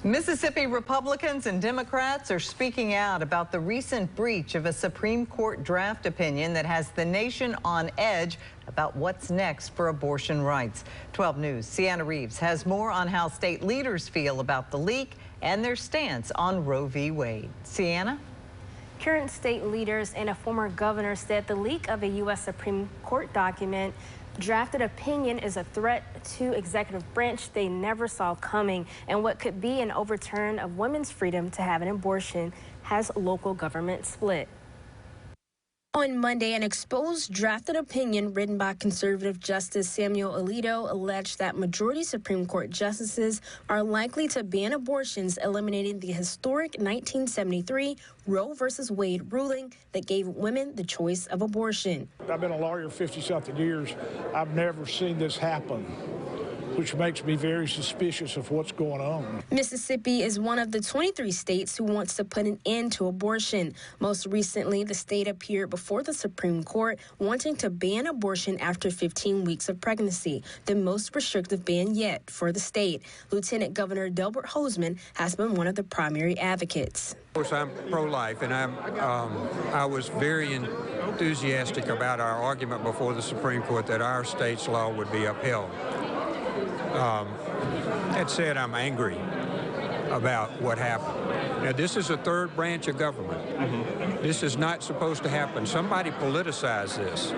Mississippi Republicans and Democrats are speaking out about the recent breach of a Supreme Court draft opinion that has the nation on edge about what's next for abortion rights. 12 News' Sienna Reeves has more on how state leaders feel about the leak and their stance on Roe v. Wade. Sienna? Current state leaders and a former governor said the leak of a U.S. Supreme Court document drafted opinion is a threat to executive branch they never saw coming, and what could be an overturn of women's freedom to have an abortion has local government split. On Monday, an exposed drafted opinion written by conservative Justice Samuel Alito alleged that majority Supreme Court justices are likely to ban abortions, eliminating the historic 1973 Roe v. Wade ruling that gave women the choice of abortion. I've been a lawyer 50-something years. I've never seen this happen, which makes me very suspicious of what's going on. Mississippi is one of the 23 states who wants to put an end to abortion. Most recently, the state appeared before the Supreme Court wanting to ban abortion after 15 weeks of pregnancy, the most restrictive ban yet for the state. Lieutenant Governor Delbert Hosemann has been one of the primary advocates. Of course, I'm pro-life, and I was very enthusiastic about our argument before the Supreme Court that our state's law would be upheld. That said, I'm angry about what happened. Now, this is a third branch of government. This is not supposed to happen. Somebody politicized this,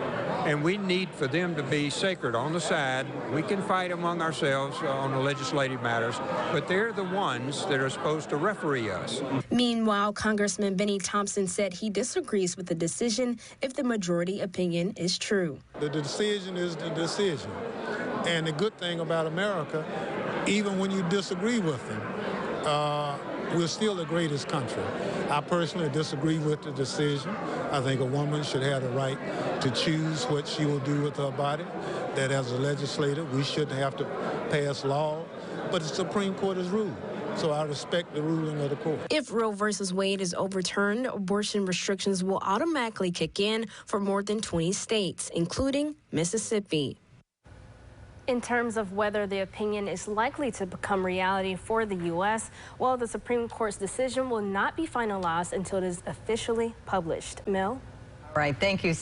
and we need for them to be sacred on the side. We can fight among ourselves on the legislative matters, but they're the ones that are supposed to referee us. Meanwhile, Congressman Benny Thompson said he disagrees with the decision if the majority opinion is true. The decision is the decision. And the good thing about America, even when you disagree with them, we're still the greatest country. I personally disagree with the decision. I think a woman should have the right to choose what she will do with her body, that as a legislator, we shouldn't have to pass law, but the Supreme Court has ruled. So I respect the ruling of the court. If Roe v. Wade is overturned, abortion restrictions will automatically kick in for more than 20 states, including Mississippi. In terms of whether the opinion is likely to become reality for the U.S., well, the Supreme Court's decision will not be finalized until it is officially published. Mel? All right, thank you.